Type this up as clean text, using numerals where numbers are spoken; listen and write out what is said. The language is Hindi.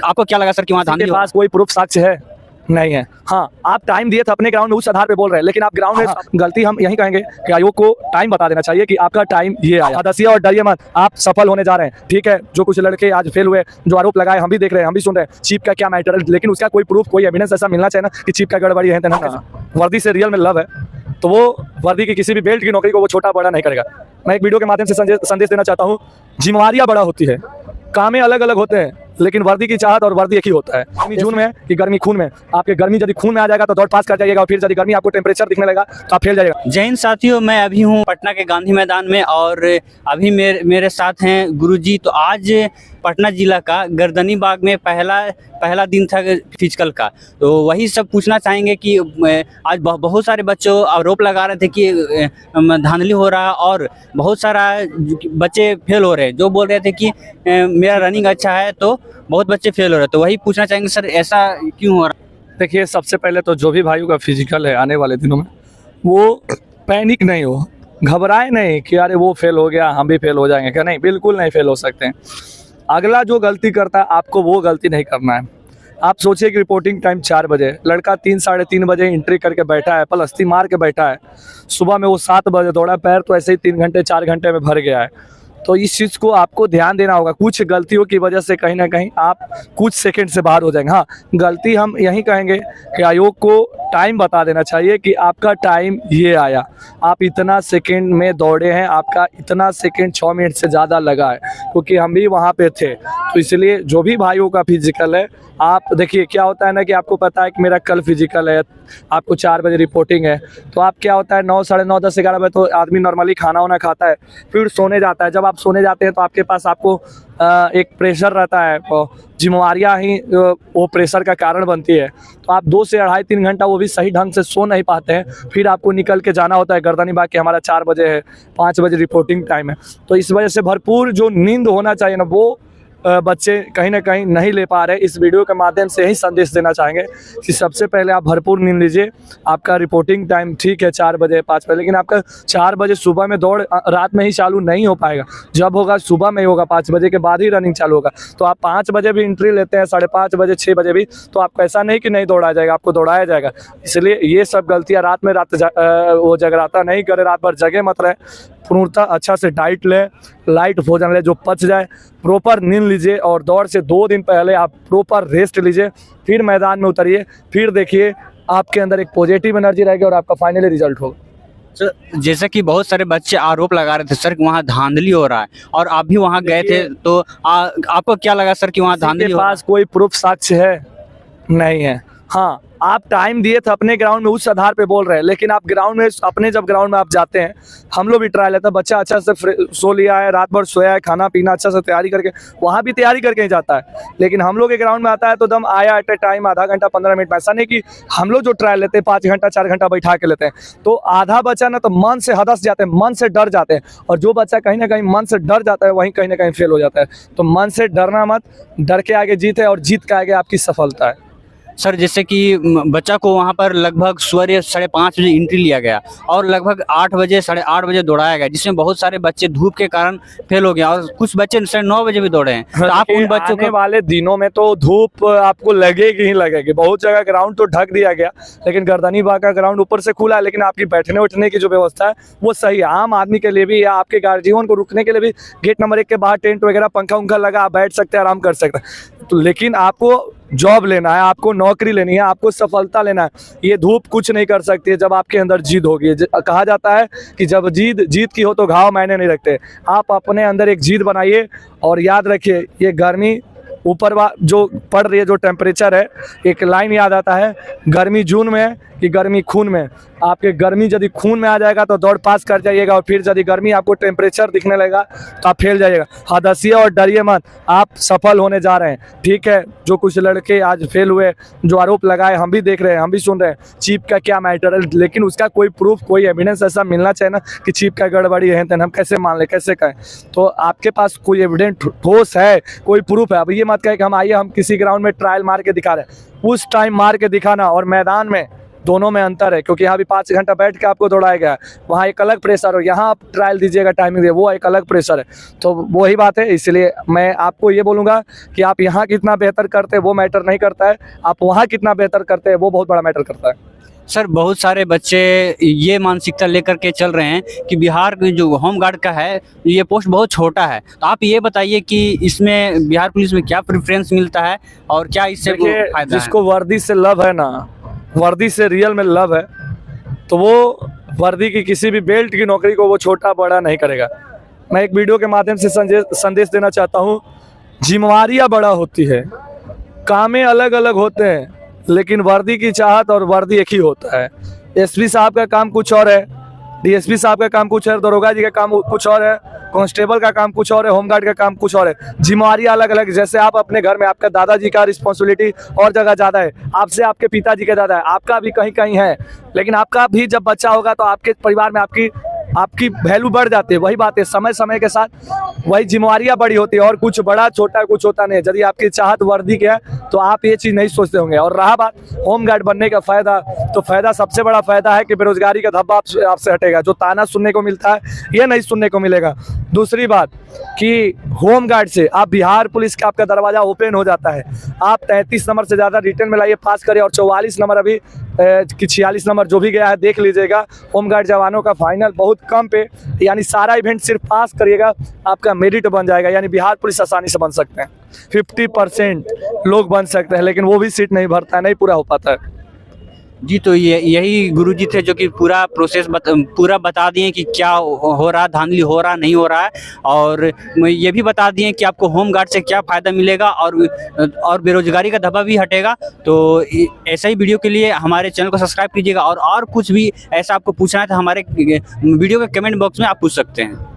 आपको क्या लगा सर कि वहाँ धांधली के पास कोई प्रूफ साक्ष्य है? नहीं है। हाँ, आप टाइम दिए थे अपने ग्राउंड में, उस आधार पे बोल रहे हैं, लेकिन आप ग्राउंड में गलती हम यही कहेंगे कि आयोग को टाइम बता देना चाहिए कि आपका टाइम ये आया। हदसिया और डरिए मत, आप सफल होने जा रहे हैं। ठीक है, जो कुछ लड़के आज फेल हुए, जो आरोप लगाए, हम भी देख रहे हैं, हम भी सुन रहे हैं, चीप का क्या मैटर है, लेकिन उसका कोई प्रूफ, कोई एविडेंस ऐसा मिलना चाहिए ना कि चीप का गड़बड़ी है। वर्दी से रियल में लव है तो वो वर्दी की किसी भी बेल्ट की नौकरी को वो छोटा बड़ा नहीं करेगा। मैं एक वीडियो के माध्यम से संदेश देना चाहता हूँ, जिम्मेवारियां बड़ा होती है, कामें अलग अलग होते हैं, लेकिन वर्दी की चाहत और वर्दी एक ही होता है। गर्मी जून में है कि गर्मी खून में। आपके गर्मी यदि खून में आ जाएगा तो दौड़ पास कर जाइएगा, और फिर यदि गर्मी आपको टेम्परेचर दिखने लगा तो आप फेल जाइएगा। जय हिंद साथियों, मैं अभी हूँ पटना के गांधी मैदान में और अभी मेरे साथ हैं गुरुजी। तो आज पटना जिला का गर्दनी बाग में पहला दिन था फिजिकल का, तो वही सब पूछना चाहेंगे कि आज बहुत सारे बच्चों आरोप लगा रहे थे कि धांधली हो रहा है और बहुत सारा बच्चे फेल हो रहे हैं, जो बोल रहे थे कि मेरा रनिंग अच्छा है तो बहुत बच्चे फेल हो रहे हैं। तो वही पूछना चाहेंगे सर, ऐसा क्यों हो रहा है? देखिए, सबसे पहले तो जो भी भाइयों का फिजिकल है आने वाले दिनों में, वो पैनिक नहीं हो, घबराए नहीं कि अरे वो फेल हो गया हम भी फेल हो जाएंगे। क्या? नहीं, बिल्कुल नहीं फेल हो सकते हैं। अगला जो गलती करता है आपको वो गलती नहीं करना है। आप सोचिए कि रिपोर्टिंग टाइम 4 बजे, लड़का 3 साढ़े 3 बजे एंट्री करके बैठा है, पलस्ती मार के बैठा है। सुबह में वो 7 बजे दौड़ा, पैर तो ऐसे ही 3 घंटे 4 घंटे में भर गया है। तो इस चीज़ को आपको ध्यान देना होगा। कुछ गलतियों की वजह से कहीं ना कहीं आप कुछ सेकंड से बाहर हो जाएंगे। हाँ, गलती हम यही कहेंगे कि आयोग को टाइम बता देना चाहिए कि आपका टाइम ये आया, आप इतना सेकंड में दौड़े हैं, आपका इतना सेकंड 6 मिनट से ज़्यादा लगा है, क्योंकि हम भी वहाँ पे थे। तो इसलिए जो भी भाइयों का फिजिकल है, आप देखिए क्या होता है ना कि आपको पता है कि मेरा कल फिजिकल है, आपको 4 बजे रिपोर्टिंग है, तो आप क्या होता है 9 साढ़े 9 10 11 बजे तो आदमी नॉर्मली खाना वाना खाता है, फिर सोने जाता है। जब आप सोने जाते हैं तो आपके पास आपको एक प्रेशर रहता है, जिम्मेवारियाँ ही वो प्रेशर का कारण बनती है। तो आप 2 से 2.5-3 घंटा वो भी सही ढंग से सो नहीं पाते हैं, फिर आपको निकल के जाना होता है गर्दनी बाग के, हमारा 4 बजे है, 5 बजे रिपोर्टिंग टाइम है। तो इस वजह से भरपूर जो नींद होना चाहिए ना, वो बच्चे कहीं ना कहीं नहीं ले पा रहे। इस वीडियो के माध्यम से यही संदेश देना चाहेंगे कि सबसे पहले आप भरपूर नींद लीजिए। आपका रिपोर्टिंग टाइम ठीक है 4 बजे 5 बजे, लेकिन आपका 4 बजे सुबह में दौड़ रात में ही चालू नहीं हो पाएगा। जब होगा सुबह में ही होगा, 5 बजे के बाद ही रनिंग चालू होगा। तो आप 5 बजे भी एंट्री लेते हैं, 5:30 बजे 6 बजे भी, तो आपको ऐसा नहीं कि नहीं दौड़ाया जाएगा, आपको दौड़ाया जाएगा। इसलिए ये सब गलतियाँ रात में वो जगराता नहीं करे, रात भर जगे मत रहे, पूर्णतः अच्छा से डाइट लें, लाइट भोजन लें जो पच जाए, प्रॉपर नींद लीजिए, और दौड़ से 2 दिन पहले आप प्रॉपर रेस्ट लीजिए, फिर मैदान में उतरिए, फिर देखिए आपके अंदर एक पॉजिटिव एनर्जी रहेगी और आपका फाइनली रिजल्ट होगा। सर, जैसे कि बहुत सारे बच्चे आरोप लगा रहे थे सर वहाँ धांधली हो रहा है, और आप भी वहाँ गए थे, तो आपको क्या लगा सर कि वहाँ धांधली हो रहा है? पास कोई प्रूफ साक्ष्य है? नहीं है। हाँ, आप टाइम दिए थे अपने ग्राउंड में, उस आधार पे बोल रहे हैं, लेकिन आप ग्राउंड में अपने जब ग्राउंड में आप जाते हैं, हम लोग भी ट्राई लेते हैं, बच्चा अच्छा से सो लिया है, रात भर सोया है, खाना पीना अच्छा से तैयारी करके, वहाँ भी तैयारी करके ही जाता है। लेकिन हम लोग के ग्राउंड में आता है तो दम आया एट ए टाइम, आधा घंटा 15 मिनट में। ऐसा नहीं कि हम लोग जो ट्रायल लेते हैं 5 घंटा 4 घंटा बैठा के लेते हैं, तो आधा बच्चा ना तो मन से हदस जाते हैं, मन से डर जाते हैं, और जो बच्चा कहीं ना कहीं मन से डर जाता है वहीं कहीं ना कहीं फेल हो जाता है। तो मन से डरना मत, डर के आगे जीत है और जीत के आगे आपकी सफलता है। सर, जैसे कि बच्चा को वहाँ पर लगभग सुबह 5:30 बजे एंट्री लिया गया और लगभग 8 बजे 8:30 बजे दौड़ाया गया, जिसमें बहुत सारे बच्चे धूप के कारण फेल हो गए और कुछ बच्चे 9:30 बजे भी दौड़े हैं। तो आप उन बच्चों के वाले दिनों में तो धूप आपको लगेगी ही लगेगी। बहुत जगह ग्राउंड तो ढक दिया गया, लेकिन गर्दनी बाग का ग्राउंड ऊपर से खुला है, लेकिन आपकी बैठने उठने की जो व्यवस्था है वो सही है। आम आदमी के लिए भी या आपके गार्जियन को रुकने के लिए भी गेट नंबर 1 के बाहर टेंट वगैरह पंखा उंखा लगा, आप बैठ सकते हैं, आराम कर सकते हैं। तो लेकिन आपको जॉब लेना है, आपको नौकरी लेनी है, आपको सफलता लेना है, ये धूप कुछ नहीं कर सकती है जब आपके अंदर जिद होगी। कहा जाता है कि जब जीत की हो तो घाव मायने नहीं रखते। आप अपने अंदर एक जिद बनाइए, और याद रखिए ये गर्मी ऊपर जो पड़ रही है, जो टेम्परेचर है, एक लाइन याद आता है, गर्मी जून में कि गर्मी खून में। आपके गर्मी यदि खून में आ जाएगा तो दौड़ पास कर जाइएगा, और फिर यदि गर्मी आपको टेम्परेचर दिखने लगेगा तो आप फेल जाइएगा। हदसिए और डरिए मत, आप सफल होने जा रहे हैं। ठीक है, जो कुछ लड़के आज फेल हुए, जो आरोप लगाए, हम भी देख रहे हैं, हम भी सुन रहे हैं, चीप का क्या मैटर है, लेकिन उसका कोई प्रूफ, कोई एविडेंस ऐसा मिलना चाहिए ना कि चीप का गड़बड़ी है, हम कैसे मान लें, कैसे कहें? तो आपके पास कोई एविडेंस ठोस है, कोई प्रूफ है? अब ये मत कहें कि हम आइए हम किसी ग्राउंड में ट्रायल मार के दिखा रहे हैं। उस टाइम मार के दिखाना और मैदान में दोनों में अंतर है, क्योंकि यहाँ भी 5 घंटा बैठ के आपको दौड़ाया गया है, वहाँ एक अलग प्रेशर हो, यहाँ आप ट्रायल दीजिएगा टाइमिंग दे, वो एक अलग प्रेशर है। तो वही बात है, इसलिए मैं आपको ये बोलूँगा कि आप यहाँ कितना बेहतर करते हैं वो मैटर नहीं करता है, आप वहाँ कितना बेहतर करते हैं वो बहुत बड़ा मैटर करता है। सर बहुत सारे बच्चे ये मानसिकता लेकर के चल रहे हैं कि बिहार के जो होम गार्ड का है ये पोस्ट बहुत छोटा है, तो आप ये बताइए कि इसमें बिहार पुलिस में क्या प्रेफरेंस मिलता है और क्या इससे देखिए, फायदा है? जिसको वर्दी से लव है ना, वर्दी से रियल में लव है, तो वो वर्दी की किसी भी बेल्ट की नौकरी को वो छोटा बड़ा नहीं करेगा। मैं एक वीडियो के माध्यम से संदेश देना चाहता हूँ, जिम्मेवारियाँ बड़ा होती है, कामें अलग अलग होते हैं, लेकिन वर्दी की चाहत और वर्दी एक ही होता है। एसपी साहब का काम कुछ और है, डीएसपी साहब का काम कुछ है, दरोगा जी का काम कुछ और है, कांस्टेबल का काम कुछ और है, होमगार्ड का काम कुछ और है। जिम्मेवारी अलग अलग, जैसे आप अपने घर में आपका दादाजी का रिस्पॉन्सिबिलिटी और जगह ज़्यादा है, आपसे आपके पिताजी का ज़्यादा है, आपका भी कहीं कहीं है, लेकिन आपका भी जब बच्चा होगा तो आपके परिवार में आपकी वैल्यू बढ़ जाती है। वही बात है, समय समय के साथ वही जिम्मेवारियाँ बड़ी होती है, और कुछ बड़ा छोटा कुछ होता नहीं है। यदि आपकी चाहत वर्दी की है तो आप ये चीज़ नहीं सोचते होंगे। और रहा बात होमगार्ड बनने का फ़ायदा, तो फ़ायदा सबसे बड़ा फ़ायदा है कि बेरोजगारी का धब्बा आपसे हटेगा। जो ताना सुनने को मिलता है ये नहीं सुनने को मिलेगा। दूसरी बात कि होमगार्ड से आप बिहार पुलिस का आपका दरवाज़ा ओपन हो जाता है। आप 33 नंबर से ज़्यादा रिटर्न में लाइए, पास करिए, और 44 नंबर अभी कि 46 नंबर जो भी गया है देख लीजिएगा। होमगार्ड जवानों का फाइनल बहुत कम पे, यानी सारा इवेंट सिर्फ पास करिएगा, आपका मेरिट बन जाएगा। यानी बिहार पुलिस आसानी से बन सकते हैं, 50% लोग बन सकते हैं, लेकिन वो भी सीट नहीं भरता है, नहीं पूरा हो पाता है। जी, तो यही गुरुजी थे जो कि पूरा प्रोसेस पूरा बता दिए कि क्या हो रहा, धांधली हो रहा नहीं हो रहा है, और ये भी बता दिए कि आपको होम गार्ड से क्या फ़ायदा मिलेगा और बेरोजगारी का धब्बा भी हटेगा। तो ऐसा ही वीडियो के लिए हमारे चैनल को सब्सक्राइब कीजिएगा, और कुछ भी ऐसा आपको पूछना है तो हमारे वीडियो के कमेंट बॉक्स में आप पूछ सकते हैं।